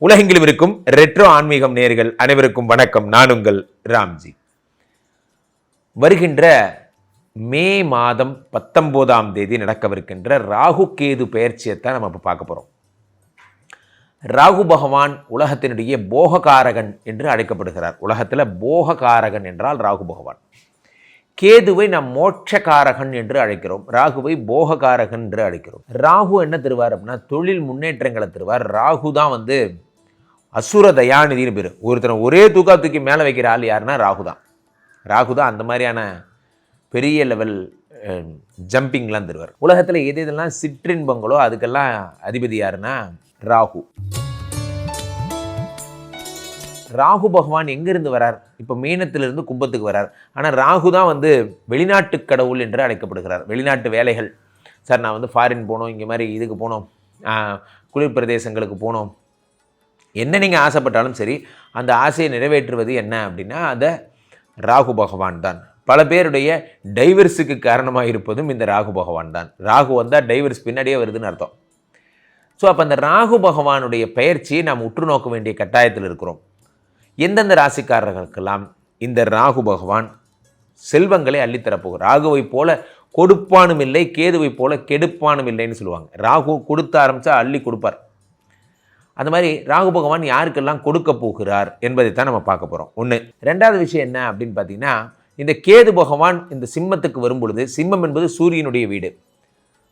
உலகெங்கிலும் இருக்கும் ரெட்ரோ ஆன்மீகம் நேயர்கள் அனைவருக்கும் வணக்கம். நான் உங்கள் ராம்ஜி. வருகின்ற மே மாதம் 19ஆம் தேதி நடக்கவிருக்கின்ற ராகு கேது பெயர்ச்சியைத்தான் நம்ம இப்போ பார்க்க போகிறோம். ராகு பகவான் உலகத்தினுடைய போககாரகன் என்று அழைக்கப்படுகிறார். உலகத்தில் போககாரகன் என்றால் ராகு பகவான். கேதுவை நாம் மோட்சகாரகன் என்று அழைக்கிறோம், ராகுவை போககாரகன் என்று அழைக்கிறோம். ராகு என்ன தருவார் அப்படின்னா தொழில் முன்னேற்றங்களை தருவார். ராகு தான் அசுர தயாநிதினு பேர். ஒருத்தனை ஒரே தூக்கி மேலே வைக்கிற ஆள் யாருன்னா ராகு தான் அந்த மாதிரியான பெரிய லெவல் ஜம்பிங்லாம் தருவார். உலகத்தில் எது இதெல்லாம் சிற்றின்பங்களோ அதுக்கெல்லாம் அதிபதி யாருன்னா ராகு. ராகு பகவான் எங்கிருந்து வரார்? இப்போ மீனத்திலிருந்து கும்பத்துக்கு வரார். ஆனால் ராகு தான் வெளிநாட்டு கடவுள் என்று அழைக்கப்படுகிறார். வெளிநாட்டு வேலைகள், சார் நான் ஃபாரின் போகணும், இங்கே மாதிரி இதுக்கு போகணும், குளிர் பிரதேசங்களுக்கு போகணும், என்ன நீங்கள் ஆசைப்பட்டாலும் சரி அந்த ஆசையை நிறைவேற்றுவது என்ன அப்படின்னா அந்த ராகு பகவான் தான். பல பேருடைய டைவர்ஸுக்கு காரணமாக இருப்பதும் இந்த ராகு பகவான் தான். ராகு வந்தால் டைவர்ஸ் பின்னாடியே வருதுன்னு அர்த்தம். ஸோ அப்போ அந்த ராகு பகவானுடைய பெயர்ச்சியை நாம் உற்று நோக்க வேண்டிய கட்டாயத்தில் இருக்கிறோம். எந்தெந்த ராசிக்காரர்களுக்கெல்லாம் இந்த ராகு பகவான் செல்வங்களை அள்ளித்தரப்போகும். ராகுவை போல கொடுப்பானும் இல்லை, கேதுவை போல கெடுப்பானும் இல்லைன்னு சொல்லுவாங்க. ராகு கொடுத்த ஆரம்பித்தா அள்ளி கொடுப்பார். அந்த மாதிரி ராகு பகவான் யாருக்கெல்லாம் கொடுக்க போகிறார் என்பதைத்தான் நம்ம பார்க்க போகிறோம். ஒன்று. ரெண்டாவது விஷயம் என்ன அப்படின்னு பார்த்தீங்கன்னா, இந்த கேது பகவான் இந்த சிம்மத்துக்கு வரும் பொழுது, சிம்மம் என்பது சூரியனுடைய வீடு.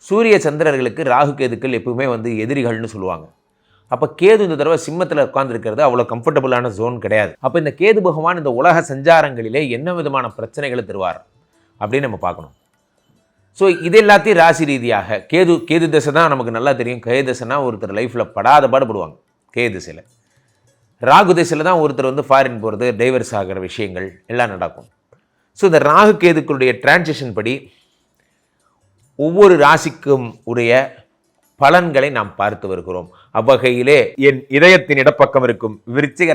சூரிய சந்திரர்களுக்கு ராகு கேதுக்கள் எப்பவுமே எதிரிகள்னு சொல்லுவாங்க. அப்போ கேது இந்த தடவை சிம்மத்தில் உட்கார்ந்துருக்கிறது அவ்வளோ கம்ஃபர்டபுளான ஜோன் கிடையாது. அப்போ இந்த கேது பகவான் இந்த உலக சஞ்சாரங்களிலே என்ன விதமான பிரச்சனைகளை தருவார் அப்படின்னு நம்ம பார்க்கணும். ஸோ இது எல்லாத்தையும் ராசி ரீதியாக கேது தசை தான் நமக்கு நல்லா தெரியும். கேது தசைனா ஒருத்தர் லைஃப்பில் படாத பாடுபடுவாங்க. கேது திசையில். ராகு திசையில் தான் ஒருத்தர் ஃபாரின் போகிறது, டைவர்ஸ் ஆகிற விஷயங்கள் எல்லாம் நடக்கும். ஸோ இந்த ராகு கேதுக்களுடைய டிரான்சிஷன் படி ஒவ்வொரு ராசிக்கும் உடைய பலன்களை நாம் பார்த்து வருகிறோம். அவ்வகையிலே என் இதயத்தின் இடப்பக்கம் இருக்கும் விருச்சிக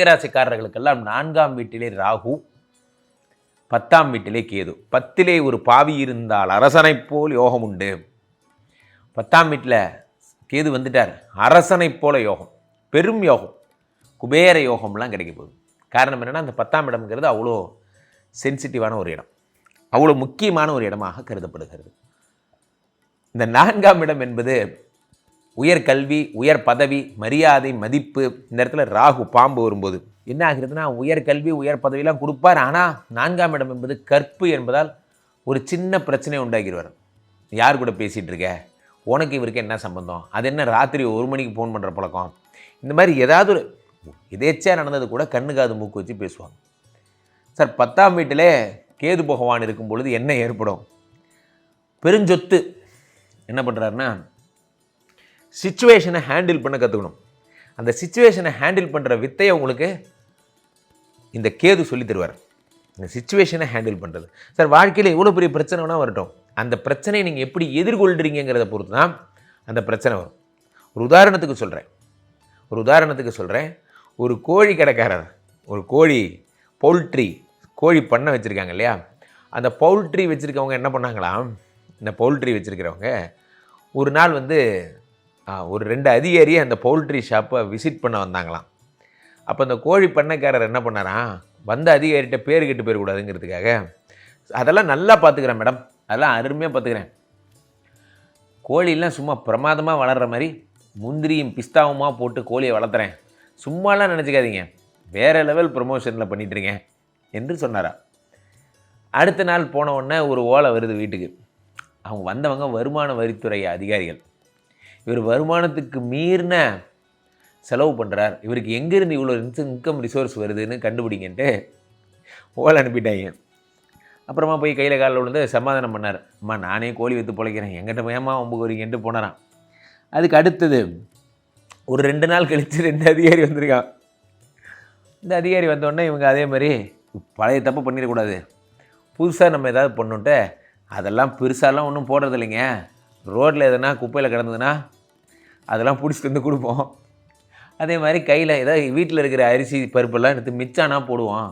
ராசிக்காரர்களுக்கெல்லாம் 4ஆம் வீட்டிலே ராகு, 10ஆம் வீட்டிலே கேது. 10லே ஒரு பாவி இருந்தால் அரசனை போல் யோகம் உண்டு. 10ஆம் வீட்டில் கேது வந்துட்டார், அரசனை போல யோகம், பெரும் யோகம், குபேர யோகம்லாம் கிடைக்க போகுது. காரணம் என்னென்னா அந்த 10ஆம் இடம்ங்கிறது அவ்வளோ சென்சிட்டிவான ஒரு இடம், அவ்வளோ முக்கியமான ஒரு இடமாக கருதப்படுகிறது. இந்த 4ஆம் இடம் என்பது உயர் கல்வி, உயர் பதவி, மரியாதை, மதிப்பு. இந்த இடத்துல ராகு பாம்பு வரும்போது என்ன ஆகிறதுனா உயர் கல்வி, உயர் பதவியெல்லாம் கொடுப்பார். ஆனால் 4ஆம் இடம் என்பது கற்பு என்பதால் ஒரு சின்ன பிரச்சனை உண்டாகிடுவார். யார் கூட பேசிகிட்டு இருக்க, உனக்கு இவருக்கு என்ன சம்பந்தம், அது என்ன ராத்திரி 1 மணிக்கு ஃபோன் பண்ணுற பழக்கம், இந்த மாதிரி ஏதாவது ஒரு எதேச்சையாக நடந்தது கூட கண்ணு காது மூக்கு வச்சு பேசுவாங்க. சார் 10ஆம் வீட்டிலே கேது பகவான் இருக்கும் பொழுது என்ன ஏற்படும்? பெருஞ்சொத்து. என்ன பண்ணுறாருன்னா சிச்சுவேஷனை ஹேண்டில் பண்ண கற்றுக்கணும். அந்த சிச்சுவேஷனை ஹேண்டில் பண்ணுற வித்தையை உங்களுக்கு இந்த கேது சொல்லி தருவார். இந்த சிச்சுவேஷனை ஹேண்டில் பண்ணுறது. சார் வாழ்க்கையில் எவ்வளோ பெரிய பிரச்சனை வேணால் வரட்டும், அந்த பிரச்சனையை நீங்கள் எப்படி எதிர்கொள்கிறீங்கிறத பொறுத்து தான் அந்த பிரச்சனை வரும். ஒரு உதாரணத்துக்கு சொல்கிறேன். ஒரு கோழி கடைக்காரர், ஒரு பவுல்ட்ரி கோழி பண்ணை வச்சுருக்காங்க இல்லையா, அந்த பவுல்ட்ரி வச்சுருக்கவங்க என்ன பண்ணாங்களாம், இந்த பவுல்ட்ரி வச்சுருக்கிறவங்க ஒரு நாள் ஒரு 2 அதிகாரியை அந்த பவுல்ட்ரி ஷாப்பை விசிட் பண்ண வந்தாங்களாம். அப்போ அந்த கோழி பண்ணைக்காரர் என்ன பண்ணாராம், வந்த அதிகாரிகிட்ட பேர் கெட்டு போயிடக்கூடாதுங்கிறதுக்காக, அதெல்லாம் நல்லா பார்த்துக்கிறேன் மேடம், அதெல்லாம் அருமையாக பார்த்துக்கிறேன், கோழியெல்லாம் சும்மா பிரமாதமாக வளர்கிற மாதிரி முந்திரியும் பிஸ்தாவுமா போட்டு கோழியை வளர்த்துறேன், சும்மாலாம் நினச்சிக்காதீங்க, வேறு லெவல் ப்ரொமோஷனில் பண்ணிட்டுருங்க என்று சொன்னாரா. அடுத்த நாள் போன உடனே ஒரு ஓலை வருது வீட்டுக்கு. அவங்க வந்தவங்க வருமான வரித்துறை அதிகாரிகள். இவர் வருமானத்துக்கு மீறின செலவு பண்ணுறார், இவருக்கு எங்கேருந்து இவ்வளோ இன்கம் ரிசோர்ஸ் வருதுன்னு கண்டுபிடிங்கன்ட்டு ஓலை அனுப்பிட்டாங்க. அப்புறமா போய் கையில் காலில் விழுந்து சமாதானம் பண்ணார். அம்மா நானே கோழி வைத்து பிழைக்கிறேன், எங்கிட்ட ஏமா ஒம்பு கோரிங்கன்ட்டு போனாரான். அதுக்கு அடுத்தது ஒரு 2 நாள் கழித்து 2 அதிகாரி வந்திருக்கான். இந்த அதிகாரி வந்தோடனே இவங்க அதே மாதிரி பழைய தப்பு பண்ணிடக்கூடாது, புதுசாக நம்ம ஏதாவது பண்ணுன்ட்டு அதெல்லாம் பெருசாலாம் ஒன்றும் போடுறது இல்லைங்க, ரோட்டில் எதனா குப்பையில் கிடந்ததுன்னா அதெல்லாம் பிடிச்சிட்டு கொடுப்போம், அதே மாதிரி கையில் ஏதாவது வீட்டில் இருக்கிற அரிசி பருப்பெல்லாம் எடுத்து மிச்சானா போடுவோம்,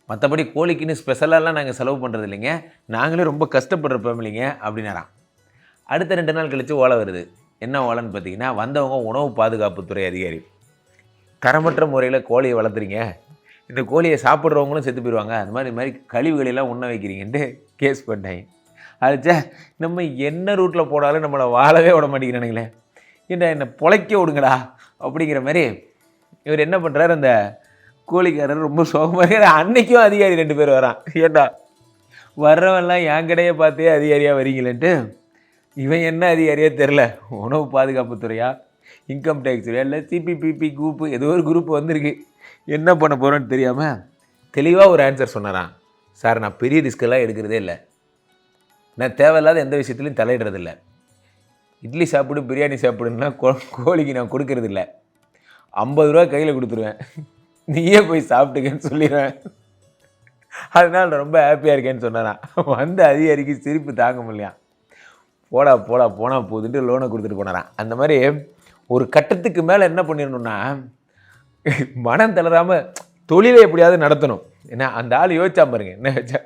மற்றபடி கோழிக்குன்னு ஸ்பெஷலாலாம் நாங்கள் செலவு பண்ணுறது இல்லைங்க, நாங்களே ரொம்ப கஷ்டப்படுற ஃபேமிலிங்க அப்படின்னாராம். அடுத்த 2 நாள் கழித்து ஓலை வருது. என்ன வேலைன்னு பார்த்தீங்கன்னா, வந்தவங்க உணவு பாதுகாப்புத்துறை அதிகாரி. தரமற்ற முறையில் கோழியை வளர்த்துறீங்க, இந்த கோழியை சாப்பிட்றவங்களும் செத்து போயிடுவாங்க, அது மாதிரி கழிவுகளெல்லாம் உண்ண வைக்கிறீங்கன்ட்டு கேஸ் பண்ணாங்க. அதுச்சே நம்ம என்ன ரூட்டில் போனாலும் நம்மளை வாழவே விட மாட்டேங்கிறானுங்களே, என்னை பொழைக்க விடுங்கடா அப்படிங்கிற மாதிரி இவர் என்ன பண்ணுறாரு, அந்த கோழிக்காரர் ரொம்ப சோகமாக அன்னைக்கும் அதிகாரி 2 பேர் வரான். ஏண்டா வர்றவன்லாம் என் கடையை பார்த்தே அதிகாரியாக வரீங்களேன்ட்டு, இவன் என்ன அதிகாரியே தெரில, உணவு பாதுகாப்புத்துறையா, இன்கம் டேக்ஸ் துறையா, இல்லை சிபிபிபி குரூப்பு, ஏதோ ஒரு குரூப் வந்திருக்கு, என்ன பண்ண போகிறோன்னு தெரியாமல் தெளிவாக ஒரு ஆன்சர் சொன்னாரான். சார், நான் பெரிய ரிஸ்க்கெல்லாம் எடுக்கிறதே இல்லை, நான் தேவையில்லாத எந்த விஷயத்துலையும் தலையிடுறதில்லை, இட்லி சாப்பிடு பிரியாணி சாப்பிடுன்னா கோழிக்கு நான் கொடுக்கறதில்ல, 50 ரூபா கையில் கொடுத்துருவேன், நீயே போய் சாப்பிட்டுக்கன்னு சொல்லிடுவேன், அதனால் நான் ரொம்ப ஹாப்பியாக இருக்கேன்னு சொன்னாரான். வந்த அதிகாரிக்கு சிரிப்பு தாங்க முடியலையா, போனால் போகுதுன்ட்டு லோனை கொடுத்துட்டு போனாரான். அந்த மாதிரி ஒரு கட்டத்துக்கு மேலே என்ன பண்ணிடணும்னா, மனம் தளராமல் தொழிலை எப்படியாவது நடத்தணும். ஏன்னா அந்த ஆள் யோசிச்சா பாருங்க, என்ன வச்சா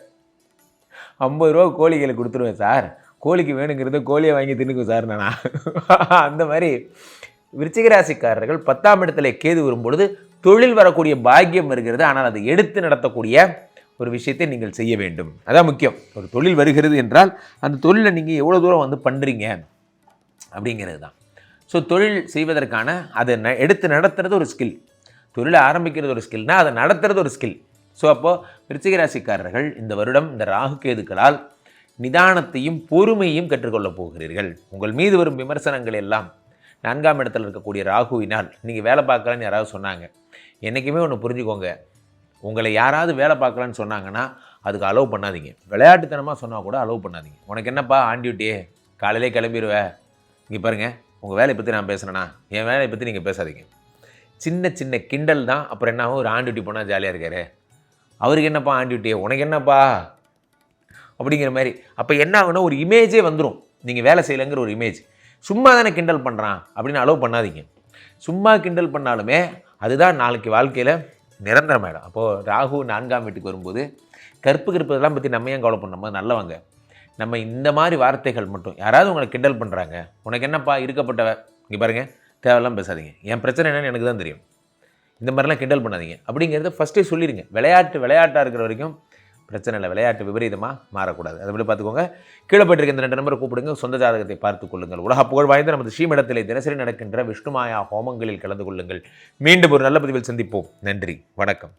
50 ரூபா கோழிகளை கொடுத்துருவேன் சார், கோழிக்கு வேணுங்கிறத கோழியை வாங்கி தின்னுக்கும் சார் நானா. அந்த மாதிரி விருச்சிகராசிக்காரர்கள் 10ஆம் இடத்துல கேது வரும்பொழுது தொழில் வரக்கூடிய பாக்கியம் வருகிறது. ஆனால் அதை எடுத்து நடத்தக்கூடிய ஒரு விஷயத்தை நீங்கள் செய்ய வேண்டும், அதான் முக்கியம். ஒரு தொழில் வருகிறது என்றால் அந்த தொழிலை நீங்கள் எவ்வளோ தூரம் வந்து பண்ணுறீங்க அப்படிங்கிறது தான். ஸோ தொழில் செய்வதற்கான அதை எடுத்து நடத்துறது ஒரு ஸ்கில், தொழிலை ஆரம்பிக்கிறது ஒரு ஸ்கில்னால் அதை நடத்துறது ஒரு ஸ்கில். ஸோ அப்போது விருச்சிகராசிக்காரர்கள் இந்த வருடம் இந்த ராகு கேதுக்களால் நிதானத்தையும் பொறுமையும் கற்றுக்கொள்ளப் போகிறீர்கள். உங்கள் மீது வரும் விமர்சனங்கள் எல்லாம் 4ஆம் இடத்தில் இருக்கக்கூடிய ராகுவினால், நீங்கள் வேலை பார்க்கலான்னு யாராவது சொன்னாங்க, என்றைக்குமே ஒன்று புரிஞ்சுக்கோங்க, உங்களை யாராவது வேலை பார்க்கலான்னு சொன்னாங்கன்னா அதுக்கு அலோவ் பண்ணாதீங்க. விளையாட்டுத்தனமாக சொன்னால் கூட அலோவ் பண்ணாதீங்க. உனக்கு என்னப்பா ஆன் டியூட்டியே, காலையிலே கிளம்பிடுவேன், இங்கே பாருங்கள் உங்கள் வேலையை பற்றி நான் பேசுகிறேன்னா என் வேலையை பற்றி நீங்கள் பேசாதீங்க. சின்ன கிண்டல் தான். அப்புறம் என்ன ஆகும், ஒரு ஆன் டியூட்டி போனால் ஜாலியாக இருக்காரு, அவருக்கு என்னப்பா ஆன் டியூட்டியே, உனக்கு என்னப்பா அப்படிங்கிற மாதிரி. அப்போ என்ன ஆகுனா ஒரு இமேஜே வந்துடும், நீங்கள் வேலை செய்யலைங்கிற ஒரு இமேஜ். சும்மா தானே கிண்டல் பண்ணுறான் அப்படின்னு அலோவ் பண்ணாதீங்க. சும்மா கிண்டல் பண்ணாலுமே அதுதான் நாளைக்கு வாழ்க்கையில் நிரந்தரமாயிடும். அப்போது ராகு 4ஆம் வீட்டுக்கு வரும்போது கற்பதெல்லாம் பற்றி நம்ம ஏன் கவலை பண்ணோம், நல்லவங்க. நம்ம இந்த மாதிரி வார்த்தைகள் மட்டும், யாராவது உங்களை கிண்டல் பண்ணுறாங்க, உனக்கு என்னப்பா இருக்கப்பட்டவ, இங்கே பாருங்கள் தேவையெல்லாம் பேசாதீங்க, என் பிரச்சனை என்னன்னு எனக்கு தான் தெரியும், இந்த மாதிரிலாம் கிண்டல் பண்ணாதீங்க அப்படிங்கிறத ஃபஸ்ட்டே சொல்லிடுங்க. விளையாட்டாக இருக்கிற வரைக்கும் பிரச்சனை இல்லை, விளையாட்டு விபரீதமாக மாறக்கூடாது. அதை விட பார்த்துக்கோங்க. கீழே போய்ட்டு இந்த 2 நம்பரை கூப்பிடுங்க, சொந்த ஜாதகத்தை பார்த்துக் கொள்ளுங்கள். உலக புகழ் வாய்ந்த நமது ஸ்ரீமடத்திலே தினசரி நடக்கின்ற விஷ்ணுமாயா ஹோமங்களில் கலந்து கொள்ளுங்கள். மீண்டும் ஒரு நல்ல பதிவில் சந்திப்போம். நன்றி, வணக்கம்.